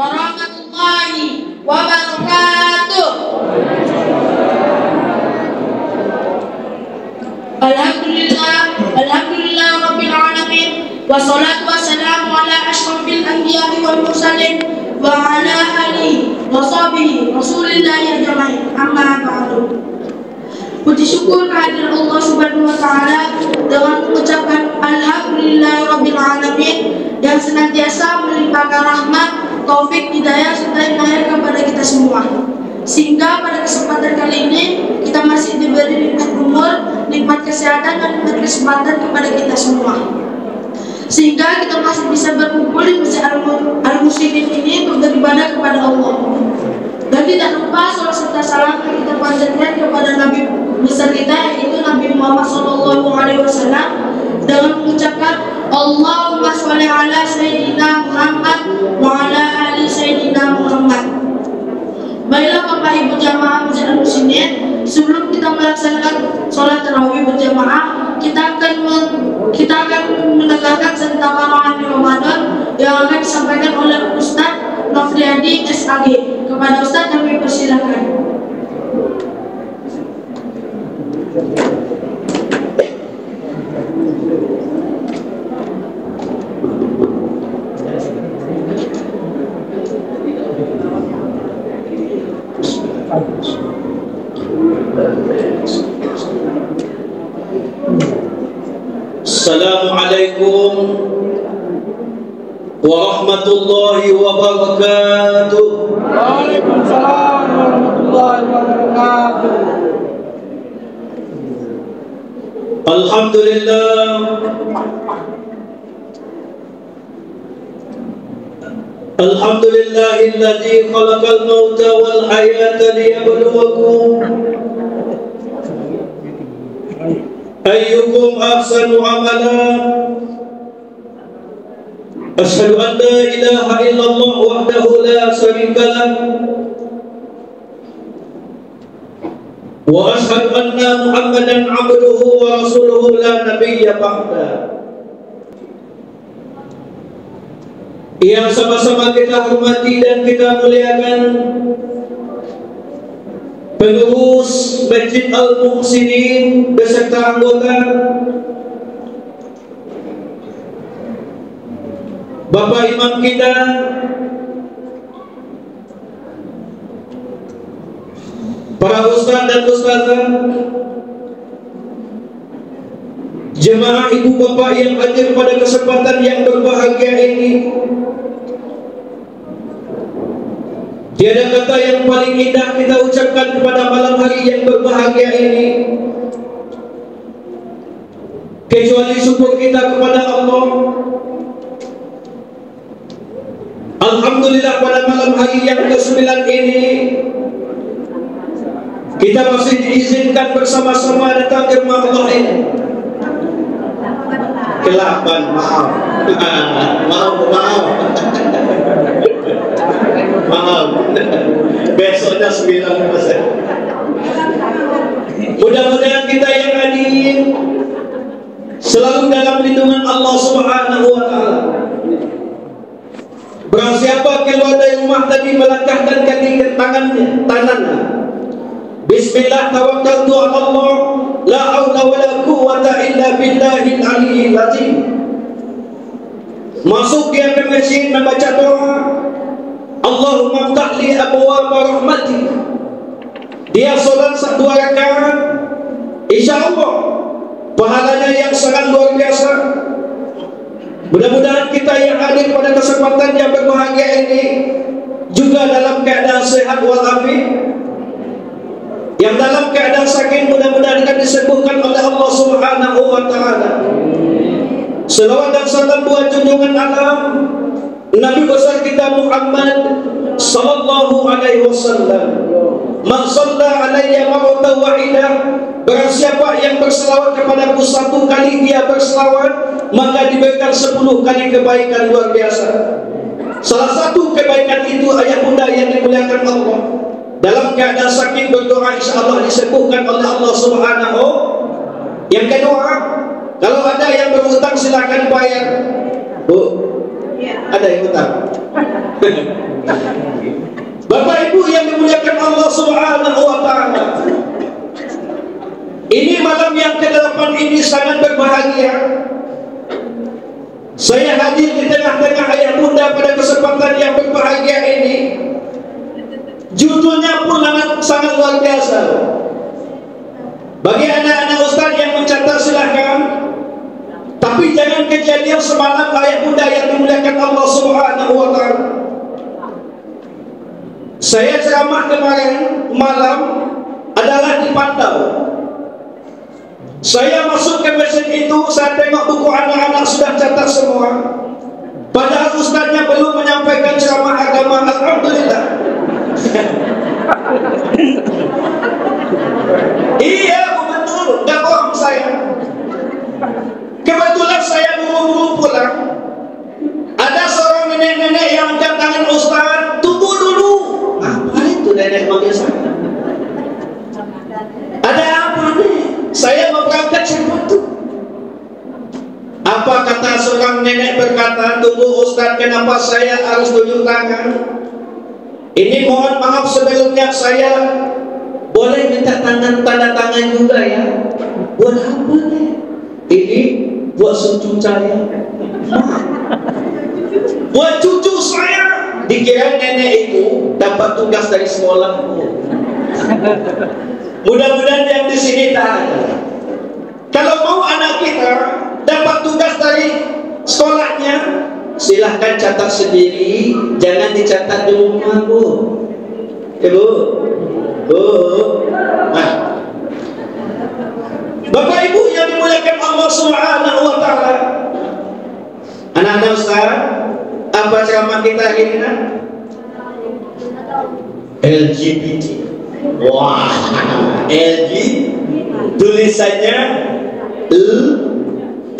warahmatullahi wabarakatuh. Alhamdulillah rabbil alamin, wassalatu wassalamu ala asyrafil anbiya'i wal mursalin wa ala alihi wa sahbihi rasulillahi ajmain, amma ba'du. Puji syukur kehadirat Allah Subhanahu wa taala dengan mengucapkan alhamdulillah rabbil alamin yang senantiasa melimpahkan rahmat, taufik, hidayah serta inayah kepada kita semua. Sehingga pada kesempatan kali ini kita masih diberi nikmat umur, nikmat kesehatan dan nikmat kesempatan kepada kita semua. Sehingga kita masih bisa berkumpul di Masjid Al-Muslimin ini untuk beribadah kepada Allah. Dan tidak lupa salat serta salam yang kita panjatkan kepada Nabi besar kita, yaitu Nabi Muhammad SAW, dengan mengucapkan Allahumma sholli ala Sayyidina Muhammad wa ala ali Sayyidina Muhammad. Baiklah Bapak Ibu jamaah Masjid Al-Muslimin, sebelum kita melaksanakan sholat tarawih berjamaah, kita akan mendengarkan cerita Ramadan Ramadan yang akan disampaikan oleh Ustaz Nofriadi SAG. Kepada Ustaz kami persilakan. Assalamualaikum warahmatullahi wabarakatuh. Waalaikumsalam warahmatullahi wabarakatuh. Alhamdulillah, alhamdulillahilladzi khalaqal mauta wal hayata liyabluwakum ayyukum ahsanu amala. Asyhadu an la ilaha illallah wahdahu la syarika lah wa asyhadu anna Muhammadan abduhu wa rasuluhu la nabiyya ba'da. Yang sama-sama kita hormati dan kita muliakan pengurus Masjid Al-Muhsinin beserta anggota, Bapak Imam kita, para ustaz dan ustazah, jemaah ibu bapak yang hadir pada kesempatan yang berbahagia ini. Tiada kata yang paling indah kita ucapkan kepada malam hari yang berbahagia ini kecuali syukur kita kepada Allah. Alhamdulillah, pada malam hari yang ke-9 ini kita masih diizinkan bersama-sama datang ke rumah Allah ini. Ke-8, maaf. Maaf. Besoknya 9%. Mudah-mudahan kita yang hadir selalu dalam lindungan Allah Subhanahu wa taala. Barang siapa keluar dari rumah tadi melangkahkan kaki ke tangannya, bismillah tawakkaltu ala Allah, la haula wala quwwata illa billahil aliyyil azim. Masuk dia ke masjid membaca doa, Allahumma ftah li abwaab rahmatik. Dia solat 2 rakaat, insyaallah pahalanya yang sangat luar biasa. Mudah-mudahan kita yang hadir pada kesempatan yang berbahagia ini juga dalam keadaan sehat walafiat. Yang dalam keadaan sakit mudah-mudahan akan disembuhkan oleh Allah Subhanahu wa taala. Selawat dan salam buat junjungan alam Nabi besar kita Muhammad sallallahu alaihi wasallam. Man shalla alayya marratan wahidah, barang siapa yang berselawat kepadaku 1 kali dia berselawat, maka diberikan 10 kali kebaikan luar biasa. Salah satu kebaikan itu ayah bunda yang dimuliakan Allah, dalam keadaan sakit berdoa insyaallah disembuhkan oleh Allah Subhanahu. Yang kedua, kalau ada yang berhutang silakan bayar. Bu, Ada yang tahu? Bapak Ibu yang dimuliakan Allah Subhanahu wa taala. Ini malam yang ke-8 ini sangat berbahagia. Saya hadir di tengah-tengah ayah bunda pada kesempatan yang berbahagia ini. Judulnya pun sangat luar biasa. Bagi anak-anak ustaz yang mencatat silakan. Tapi jangan kejadian semalam ayah bunda yang dimuliakan Allah Subhanahu wa taala. Saya ceramah kemarin malam adalah di Pantau. Saya masuk ke masjid itu, saya tengok buku anak-anak sudah catat semua. Padahal ustaznya belum menyampaikan ceramah agama. Alhamdulillah. Iya, betul, enggak bohong saya. Kebetulan saya buru-buru pulang. Ada seorang nenek-nenek yang angkat tangan ustaz, tunggu dulu. Apa itu nenek manggil saya? Ada apa nih? Saya mau berangkat siapa tuh? Apa kata seorang nenek berkata, tunggu ustaz, kenapa saya harus tunjuk tangan? Ini mohon maaf sebelumnya, saya boleh minta tanda tangan juga ya? Buat apa nih? Ini buat cucu saya. Buat cucu saya. Dikira nenek itu dapat tugas dari sekolah. Mudah-mudahan yang di sini tak ada. Kalau mau anak kita dapat tugas dari sekolahnya, silahkan catat sendiri, jangan dicatat di rumah, Bu. Ya, Bu. Bu. Nah. Bapak Ibu yang dimuliakan Allah Subhanahu wa taala. Anak-anak ustaz, apa ceramah kita hari ini? LGBT. Wah, LG tulisannya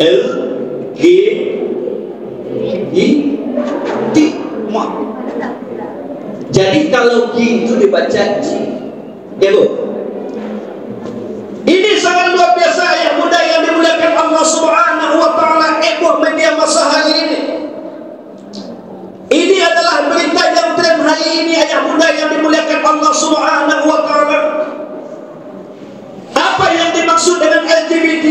L G I T. Jadi kalau G itu dibaca G. Ya, Bu. Ini sangat luar biasa ya muda yang dimuliakan Allah Subhanahu wa taala. Media masa hari ini. Ini adalah berita yang tren hari ini ayah muda yang dimuliakan Allah Subhanahu wa taala. Apa yang dimaksud dengan LGBT?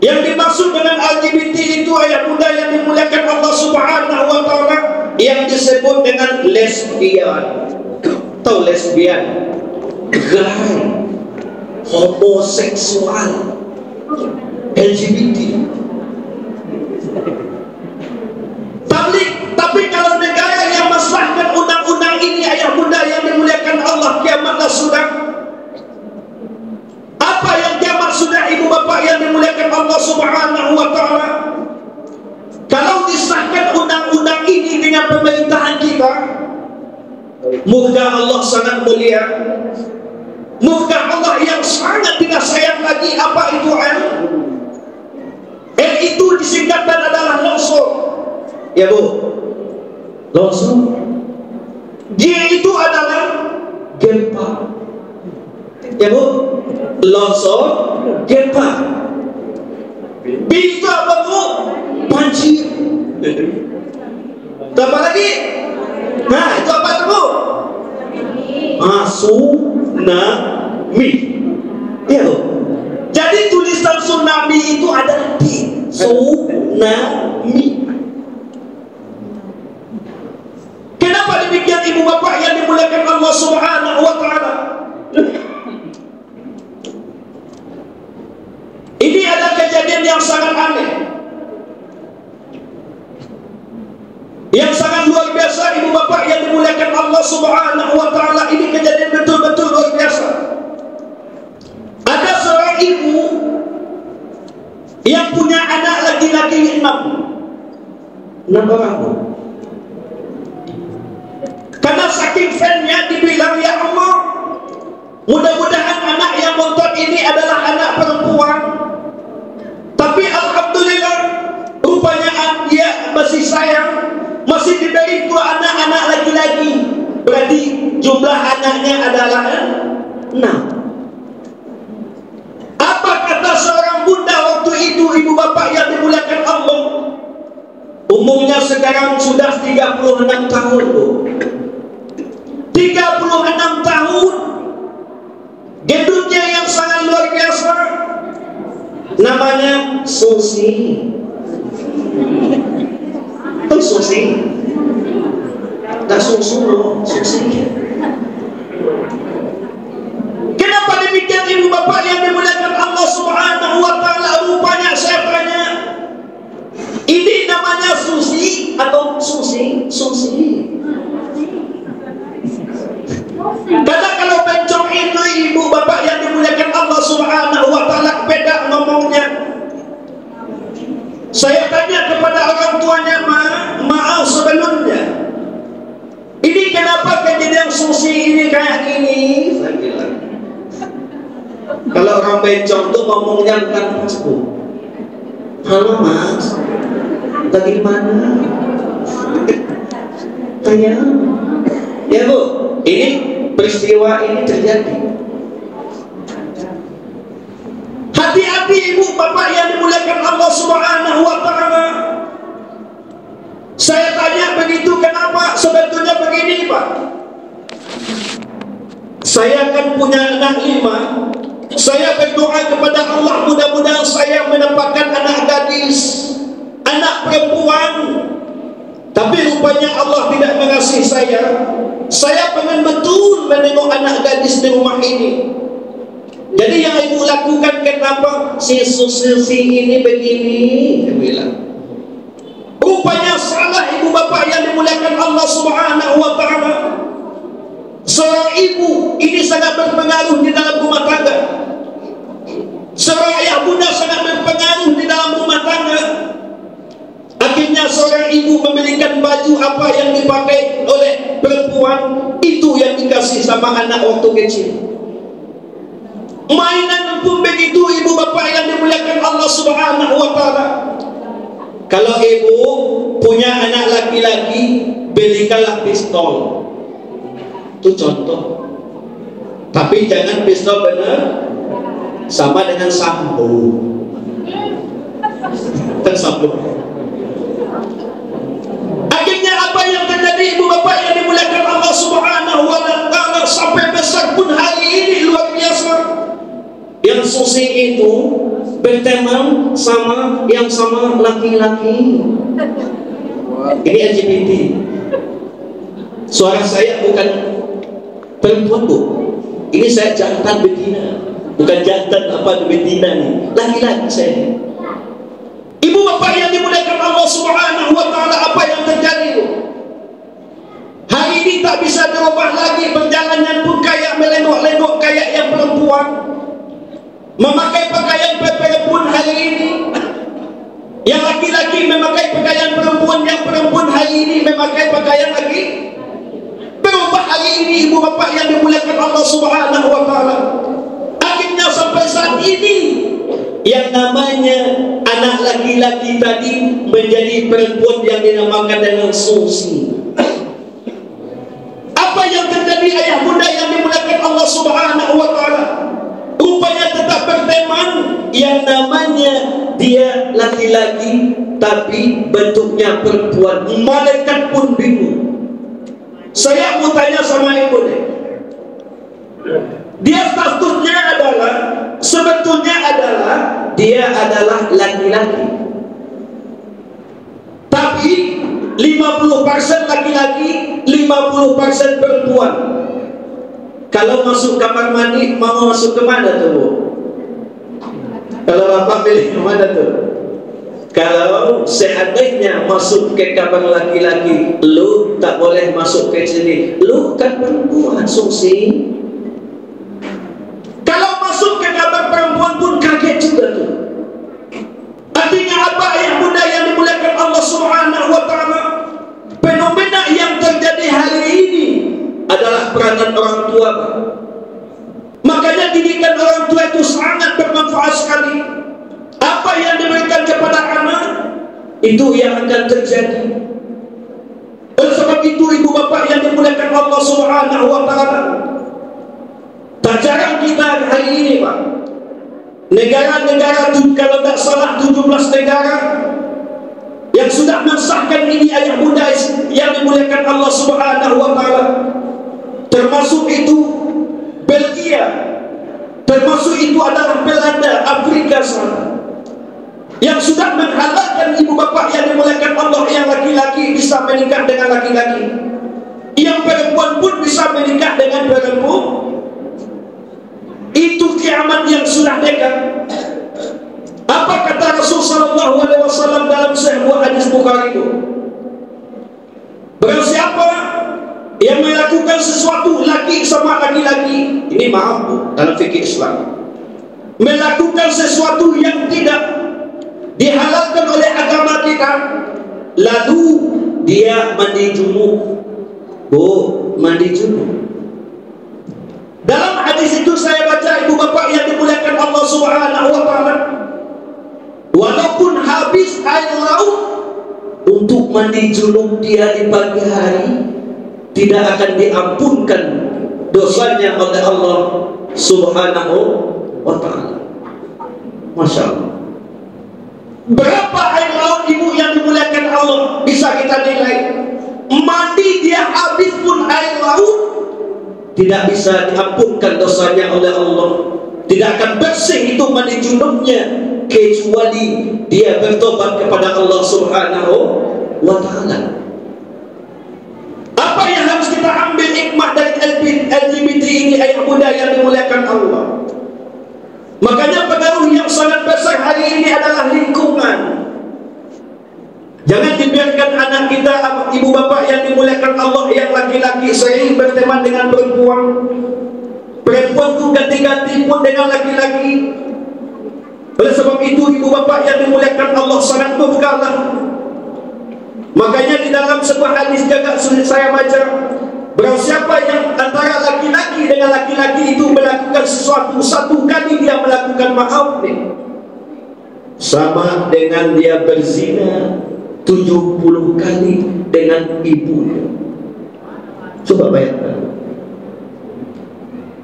Yang dimaksud dengan LGBT itu ayah muda yang dimuliakan Allah Subhanahu wa taala, yang disebut dengan lesbian. Tahu lesbian? Gay, homoseksual, LGBT. Tapi kalau negara yang maslahkan undang-undang ini ayah bunda yang dimuliakan Allah, kiamatlah sudah. Apa yang kiamat sudah, ibu bapak yang dimuliakan Allah Subhanahu wa taala? Kalau disahkan undang-undang ini dengan pemerintahan kita, muka Allah sangat mulia, muka Allah yang sangat tidak sayang lagi. Apa itu L? L itu disingkatkan adalah longsor. Ya, Bu. Longsor. G itu adalah gempa. Ya, Bu. Longsor, gempa. B itu apa, Bu? Banjir. Apa lagi? Nah, itu apa itu, Bu? Tsunami. Ya, Bu. Jadi tulisan tsunami itu adalah T. Tsunami. Kenapa demikian ibu bapak yang dimuliakan Allah Subhanahu wa taala? Ini ada kejadian yang sangat aneh, yang sangat luar biasa ibu bapak yang dimuliakan Allah Subhanahu wa taala. Ini kejadian betul-betul luar biasa. Ada seorang ibu yang punya anak laki-laki 6 orang. Karena saking fan-nya dibilang, ya Allah, mudah-mudahan anak yang montok ini adalah anak perempuan. Tapi alhamdulillah, rupanya dia masih sayang, masih diberi 2 anak-anak laki-laki. Berarti jumlah anaknya adalah 6. Apa kata seorang bunda waktu itu, ibu bapak yang dimuliakan Allah? Umurnya sekarang sudah 36 tahun, Bu. 36 tahun. Gendutnya yang sangat luar biasa. Namanya Susi. Itu Susi. Tak susu loh, Susi. Kenapa demikian ibu bapak yang dimuliakan Allah Subhanahu wa taala? Rupanya saya tanya, ini namanya Susi atau Susi? Susi. Karena kalau bencong itu ibu bapak yang dimuliakan Allah Subhanahu wa taala beda ngomongnya. Saya tanya kepada orang tuanya, maaf sebelumnya, ini kenapa kejadian Susi ini kayak gini? Saya bilang, kalau orang bencong tuh ngomongnya bukan Mas, Bu. Halo Mas, bagaimana? Tanya, ya Bu, ini peristiwa ini terjadi. Hati-hati ibu bapak yang dimuliakan Allah Subhanahu wa taala. Saya tanya begitu kenapa? Sebetulnya begini Pak, saya kan punya anak 5. Saya berdoa kepada Allah, mudah-mudahan saya mendapatkan anak gadis, anak perempuan. Tapi rupanya Allah tidak mengasihi saya. Saya pengen betul menengok anak gadis di rumah ini. Jadi yang ibu lakukan kenapa? Si Susi ini begini, dia bilang. Rupanya salah ibu bapak yang dimuliakan Allah Subhanahu wa taala. Seorang ibu ini sangat berpengaruh di dalam rumah tangga. Seorang ayah bunda sangat berpengaruh di dalam rumah tangga. Akhirnya seorang ibu membelikan baju apa yang dipakai oleh perempuan, itu yang dikasih sama anak waktu kecil. Mainan pun begitu ibu bapak yang dimuliakan Allah Subhanahu wa taala. Kalau ibu punya anak laki-laki, belikanlah pistol. Itu contoh. Tapi jangan pistol benar sama dengan sampo. Tersambung. Akhirnya apa yang terjadi ibu bapak yang dimuliakan Allah Subhanahu wa taala, sampai besar pun hari ini luar biasa. Yang Susi itu berteman sama yang sama laki-laki. Ini LGBT. Suara saya bukan perempuan, Bu. Ini saya jantan betina. Bukan jantan apa betina nih. Laki-laki saya. Ibu bapak yang dimuliakan Allah Subhanahu wa taala, apa yang terjadi, Bu? Hari ini tak bisa dirubah lagi. Perjalanan pun kayak melengok-lengok kayak yang perempuan. Memakai pakaian perempuan hari ini. Yang laki-laki memakai pakaian perempuan, yang perempuan hari ini memakai pakaian lagi. Berubah hari ini ibu bapak yang dimuliakan Allah Subhanahu wa taala. Akhirnya sampai saat ini yang namanya anak laki-laki tadi menjadi perempuan yang dinamakan dengan Susi. Apa yang terjadi ayah bunda yang dimuliakan Allah Subhanahu wa taala? Rupanya tetap berteman, yang namanya dia laki-laki tapi bentuknya perempuan. Malaikat pun bingung. Saya mau tanya sama ibu nih, dia statusnya adalah, sebetulnya adalah dia adalah laki-laki, tapi 50% laki-laki, 50% perempuan. Kalau masuk kamar mandi, mau masuk ke mana tuh, Bu? Kalau bapak pilih ke mana tuh? Kalau seandainya masuk ke kamar laki-laki, lu tak boleh masuk ke sini. Lu kan perempuan, Susi. Kalau masuk ke kamar perempuan pun kaget juga tuh. Artinya apa ayah bunda yang dimuliakan Allah Subhanahu wa taala? Fenomena yang terjadi hari ini adalah peranan orang tua, Pak. Makanya didikan orang tua itu sangat bermanfaat sekali. Apa yang diberikan kepada anak, itu yang akan terjadi. Oleh sebab itu ibu bapak yang dimuliakan Allah Subhanahu wa taala, tak jarang kita hari ini, Pak, negara-negara, kalau tak salah 17 negara, yang sudah mensahkan ini ayah bunda yang dimuliakan Allah Subhanahu wa taala. Termasuk itu Belgia, termasuk itu adalah Belanda, Afrika sana, yang sudah menghalalkan ibu bapak yang dimuliakan Allah, yang laki-laki bisa menikah dengan laki-laki, yang perempuan pun bisa menikah dengan perempuan. Itu kiamat yang sudah dekat. Apa kata Rasulullah SAW dalam sebuah hadis Bukhari itu? Barang siapa yang melakukan sesuatu laki sama laki-laki, ini maaf bu, dalam fikih Islam, melakukan sesuatu yang tidak dihalalkan oleh agama kita, lalu dia mandi junub. Mandi junub. Dalam hadis itu saya baca, ibu bapak yang dimuliakan Allah Subhanahu wa taala, walaupun habis air laut untuk mandi junub dia di pagi hari, tidak akan diampunkan dosanya oleh Allah Subhanahu wa taala. Masya Allah. Berapa air laut ibu yang dimuliakan Allah bisa kita nilai? Mandi dia habis pun air laut, tidak bisa diampunkan dosanya oleh Allah. Tidak akan bersih itu mandi junubnya, kecuali dia bertobat kepada Allah Subhanahu wa taala. Apa yang harus kita ambil hikmah dari LGBT ini ayah bunda yang dimuliakan Allah? Makanya pengaruh yang sangat besar hari ini adalah lingkungan. Jangan dibiarkan anak kita, ibu bapak yang dimuliakan Allah, yang laki-laki sering berteman dengan perempuan. Perempuan itu ganti-ganti pun dengan laki-laki. Oleh sebab itu ibu bapak yang dimuliakan Allah sangat berkala. Makanya di dalam sebuah hadis juga sulit saya baca, barang siapa yang antara laki-laki dengan laki-laki itu melakukan sesuatu satu kali, dia melakukan maaf nih, sama dengan dia berzina 70 kali dengan ibunya. Coba bayangkan.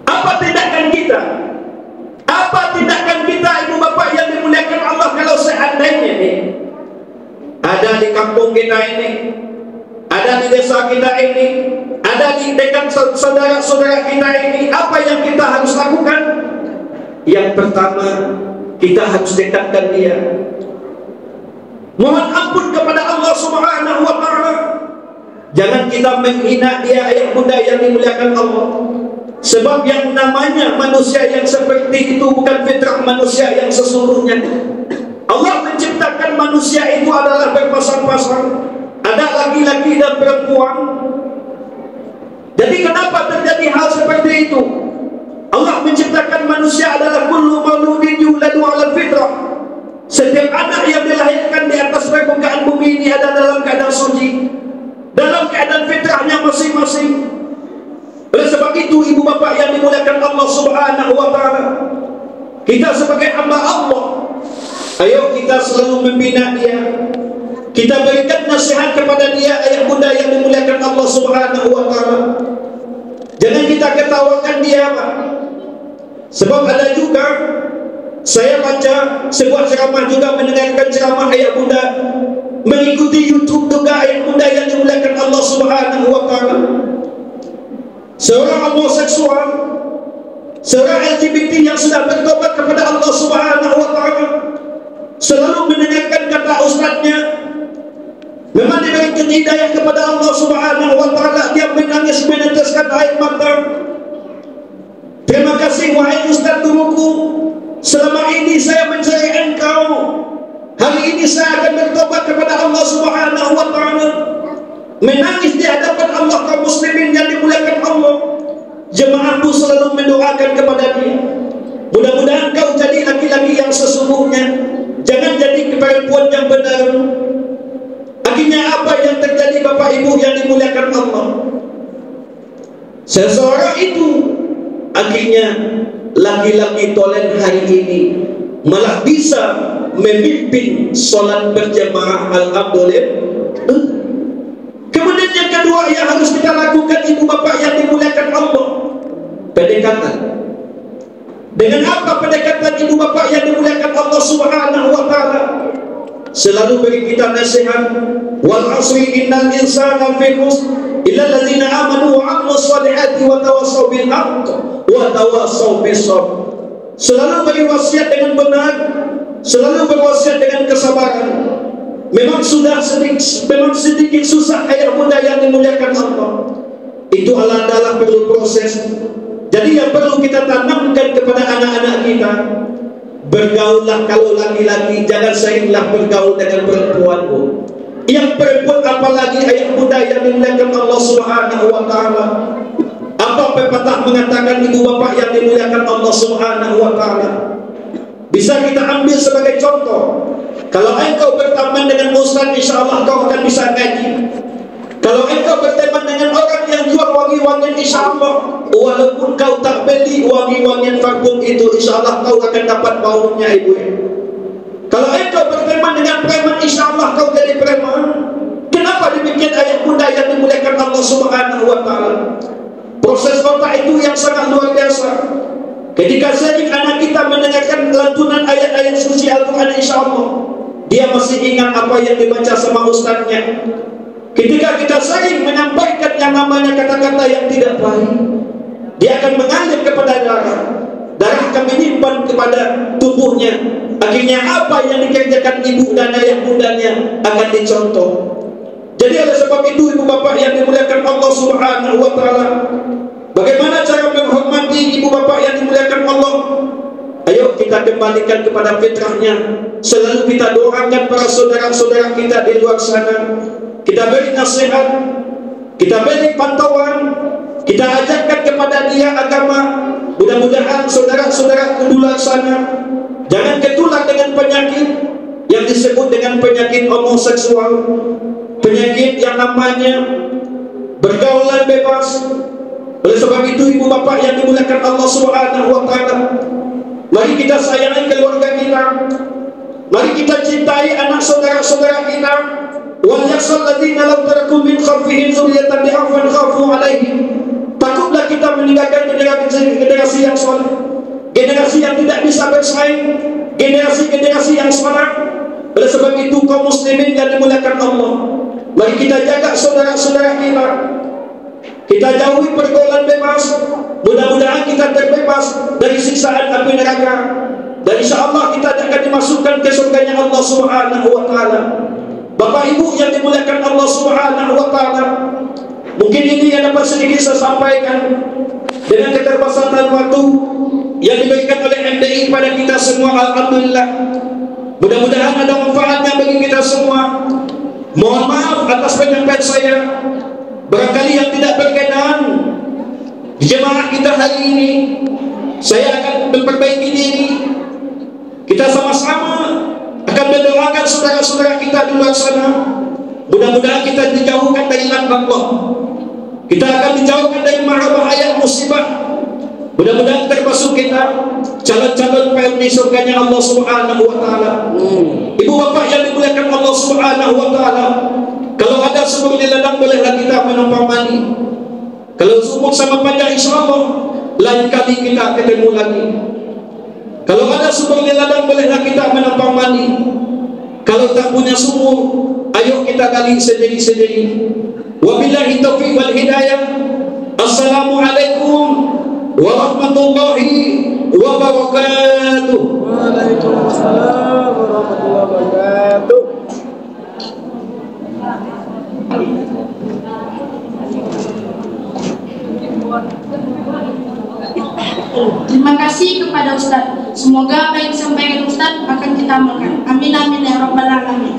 Apa tindakan kita? Apa tindakan kita ibu bapak yang dimuliakan Allah kalau seandainya nih ada di kampung kita ini, ada di desa kita ini, ada di dekat saudara-saudara kita ini, apa yang kita harus lakukan? Yang pertama, kita harus dekatkan dia. Mohon ampun kepada Allah Subhanahu wa taala. Jangan kita menghina dia ayah bunda yang dimuliakan Allah. Sebab yang namanya manusia yang seperti itu bukan fitrah manusia yang sesungguhnya. Allah menciptakan manusia itu adalah berpasang-pasang, ada laki-laki dan perempuan. Jadi kenapa terjadi hal seperti itu? Allah menciptakan manusia adalah kullu mauludin yuladu 'alal fitrah. Setiap anak yang dilahirkan di atas permukaan bumi ini ada dalam keadaan suci, dalam keadaan fitrahnya masing-masing. Oleh sebab itu ibu bapak yang dimuliakan Allah Subhanahu wa taala, kita sebagai hamba Allah, ayo kita selalu membina dia. Kita berikan nasihat kepada dia ayah bunda yang dimuliakan Allah Subhanahu wa taala. Jangan kita ketawakan dia, Pak. Sebab ada juga saya baca sebuah ceramah juga, mendengarkan ceramah ayah bunda, mengikuti YouTube juga ayah bunda yang dimuliakan Allah Subhanahu wa taala. Seorang homoseksual, seorang LGBT yang sudah bertobat kepada Allah Subhanahu wa taala, selalu mendengarkan kata ustaznya, memang diberikan hidayah kepada Allah Subhanahu wa taala, dia menangis meneteskan air mata. Terima kasih wahai ustaz guruku, selama ini saya mencari engkau, hari ini saya akan bertobat kepada Allah Subhanahu wa taala. Menangis di hadapan Allah kaum muslimin yang dimuliakan Allah. Jemaahku selalu mendoakan kepada dia, mudah-mudahan kau jadi laki-laki yang sesungguhnya, jangan jadi perempuan yang benar. Akhirnya apa yang terjadi bapak ibu yang dimuliakan Allah? Seseorang itu akhirnya laki-laki tolen hari ini malah bisa memimpin sholat berjamaah, alhamdulillah. Kemudian yang kedua yang harus kita lakukan ibu bapak yang dimuliakan Allah, pendekatan. Dengan apa pendekatan ibu bapak yang dimuliakan Allah Subhanahu wa taala? selalu beri kita nasihat, wal 'asri innal insana fi khusr illa allazina amanu wa 'amilus shalihati wa tawassaw bil haqq wa tawassaw bis sabr. Selalu beri wasiat dengan benar, selalu berwasiat dengan kesabaran. Memang sedikit susah ayat bunda yang dimuliakan Allah. Itu adalah perlu proses. Jadi yang perlu kita tanamkan kepada anak-anak kita, bergaullah kalau laki-laki, jangan seringlah bergaul dengan perempuan. Yang perempuan apalagi ayat bunda yang dimuliakan Allah Subhanahu wa taala. Apa pepatah mengatakan ibu bapak yang dimuliakan Allah Subhanahu wa taala? Bisa kita ambil sebagai contoh. Kalau engkau berteman dengan ustaz, insyaallah kau akan bisa ngaji. Kalau engkau berteman dengan orang yang jual wangi-wangian, insyaallah walaupun kau tak beli wangi-wangian parfum itu, insyaallah kau akan dapat baunya ibu. Kalau engkau berteman dengan preman, insyaallah kau jadi preman. Kenapa demikian ayat bunda yang dimuliakan Allah Subhanahu wa taala? Proses otak itu yang sangat luar biasa. Ketika sering anak kita mendengarkan lantunan ayat-ayat suci Al-Quran, insyaallah dia masih ingat apa yang dibaca sama ustaznya. Ketika kita sering menyampaikan yang namanya kata-kata yang tidak baik, dia akan mengalir kepada darah akan menyimpan kepada tubuhnya. Akhirnya apa yang dikerjakan ibu dan ayah bundanya akan dicontoh. Jadi oleh sebab itu ibu bapak yang dimuliakan Allah Subhanahu wa taala, bagaimana cara menghormati ibu bapak yang dimuliakan Allah? Ayo kita kembalikan kepada fitrahnya. Selalu kita doakan para saudara-saudara kita di luar sana. Kita beri nasihat, kita beri pantauan, kita ajarkan kepada dia agama. Mudah-mudahan saudara-saudara di luar sana jangan ketular dengan penyakit yang disebut dengan penyakit homoseksual, penyakit yang namanya bergaulan bebas. Oleh sebab itu ibu bapak yang dimuliakan Allah Subhanahu wa taala, mari kita sayangi keluarga kita, mari kita cintai anak saudara-saudara kita. Wal yakhshal ladzina law taraku min khalfihim dzurriyyatan dha'afan khafu 'alaihim. Takutlah kita meninggalkan generasi yang soleh, generasi yang tidak bisa bersaing, generasi yang soleh. Oleh sebab itu kaum muslimin yang dimuliakan Allah, mari kita jaga saudara-saudara kita. Kita jauhi pergaulan bebas. Mudah-mudahan kita terbebas dari siksaan api neraka. Dan insyaallah kita akan dimasukkan ke surganya Allah Subhanahu wa taala. Bapak Ibu yang dimuliakan Allah Subhanahu wa taala, mungkin ini yang dapat sedikit saya sampaikan dengan keterbatasan waktu yang diberikan oleh MDI kepada kita semua. Alhamdulillah, mudah-mudahan ada manfaatnya bagi kita semua. Mohon maaf atas penyampaian saya, barangkali yang tidak berkenan di jemaah kita hari ini. Saya akan memperbaiki diri. Kita sama-sama akan mendoakan saudara-saudara kita di luar sana. Mudah-mudahan kita dijauhkan dari laknat Allah. Kita akan dijauhkan dari mara bahaya musibah. Mudah-mudahan termasuk kita calon-calon penghuni surganya Allah Subhanahu wa taala. Ibu bapak yang dimuliakan Allah Subhanahu wa taala, kalau ada sumur di ladang bolehlah kita menumpang mandi. Kalau sumur sama panjang, insyaallah lain kali kita ketemu lagi. Kalau ada sumur di ladang bolehlah kita menumpang mandi. Kalau tak punya sumur, ayo kita gali sendiri-sendiri. Wabillahi taufiq wal hidayah. Assalamualaikum warahmatullahi wabarakatuh. Waalaikumsalam warahmatullahi wabarakatuh. Terima kasih kepada Ustaz. Semoga apa yang disampaikan Ustaz akan kita amalkan. Amin amin ya rabbal alamin.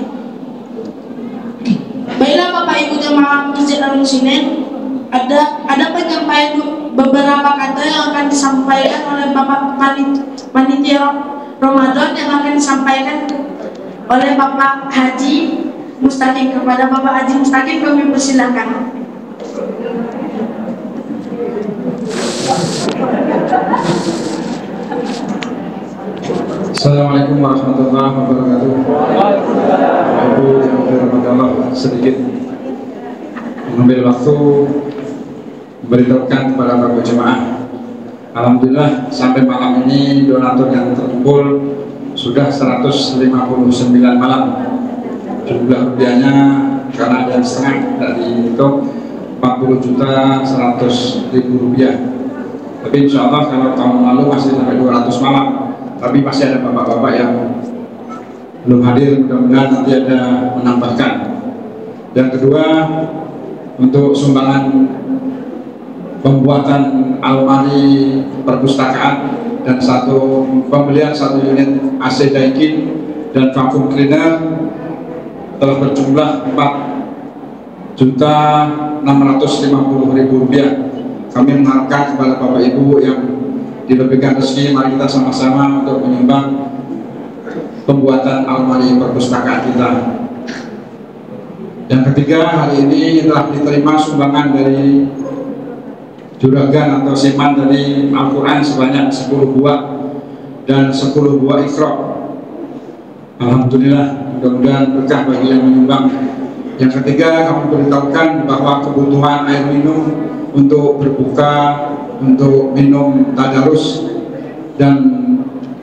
Baiklah Bapak Ibu jemaah Masjid Al-Muslimin, ada penyampaian beberapa kata yang akan disampaikan oleh Bapak Panitia Ramadan yang akan disampaikan oleh Bapak Haji Mustaqim. Kepada Bapak Haji Mustaqim kami persilakan. Assalamualaikum warahmatullahi wabarakatuh. Ibu yang dirahmati Allah, sedikit mengambil waktu beritahukan kepada para jemaah. Alhamdulillah sampai malam ini donatur yang terkumpul sudah 159 malam. jumlah rupiahnya karena ada yang setengah dari itu 40.100.000 rupiah. Tapi insya Allah kalau tahun lalu masih sampai 200 malam, tapi masih ada bapak-bapak yang belum hadir, mudah-mudahan nanti ada menambahkan. Yang kedua, untuk sumbangan pembuatan almari perpustakaan dan pembelian 1 unit AC Daikin dan vacuum cleaner telah berjumlah 4.650.000 rupiah. Kami mengharapkan kepada Bapak Ibu yang dilebihkan rezeki, mari kita sama-sama untuk menyumbang pembuatan almari perpustakaan kita. Yang ketiga, hari ini telah diterima sumbangan dari juragan atau siman dari Al-Quran sebanyak 10 buah dan 10 buah Iqra. Alhamdulillah, mudah-mudahan berkah bagi yang menyumbang. Yang ketiga, kami beritahukan bahwa kebutuhan air minum untuk berbuka, untuk minum tadarus, dan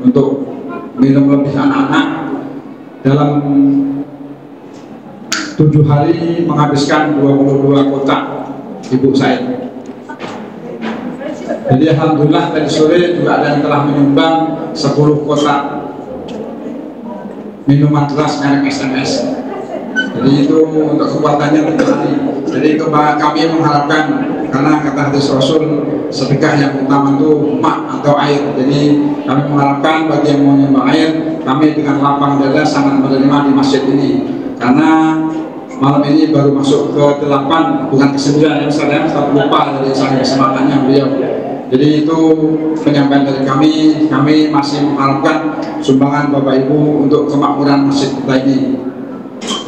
untuk minum lebih anak-anak dalam 7 hari menghabiskan 22 kotak Ibu Said. Jadi alhamdulillah tadi sore juga ada yang telah menyumbang 10 kotak minuman keras merek SMS. Jadi itu untuk kekuatannya terjadi. Jadi itu kami mengharapkan, karena kata hadis Rasul, sedekah yang utama itu mak atau air. Jadi kami mengharapkan bagi yang mau nyumbang air, kami dengan lapang dada sangat menerima di masjid ini. Karena malam ini baru masuk ke 8, bukan ke 9 ya, saya lupa dari saya semangatnya beliau. Jadi itu penyampaian dari kami masih mengharapkan sumbangan Bapak Ibu untuk kemakmuran masjid kita ini.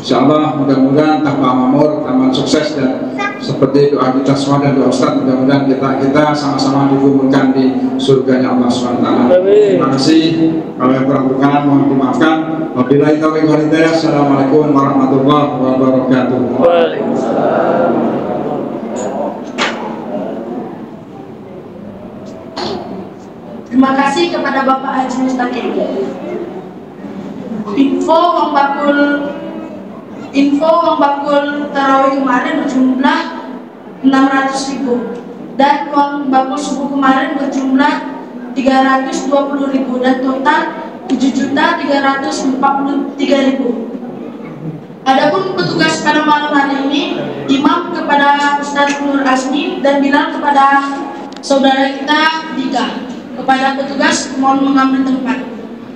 Insya Allah mudah-mudahan tambah makmur, tambah sukses, dan seperti doa kita semua dan doa Ustaz, mudah-mudahan kita sama-sama dikumpulkan di surganya Allah SWT. Terima kasih. Kalau yang kurang berkenan mohon dimaafkan. Wabillahi taufiq wal hidayah. Assalamualaikum warahmatullahi wabarakatuh. Waalaikumsalam. Terima kasih kepada Bapak Haji Mustaqim. Info uang bakul tarawih kemarin berjumlah 600.000 dan uang bakul subuh kemarin berjumlah 320.000 dan total 7.343.000. Adapun petugas pada malam hari ini, Imam kepada Ustadz Nur Azmi dan Bilal kepada saudara kita Dika. Kepada petugas mohon mengambil tempat.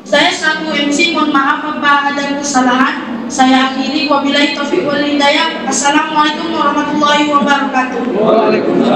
Saya selaku MC mohon maaf apabila ada kesalahan. Saya akhiri, wabillahi taufiq wal hidayah. Assalamualaikum warahmatullahi wabarakatuh. Waalaikumsalam.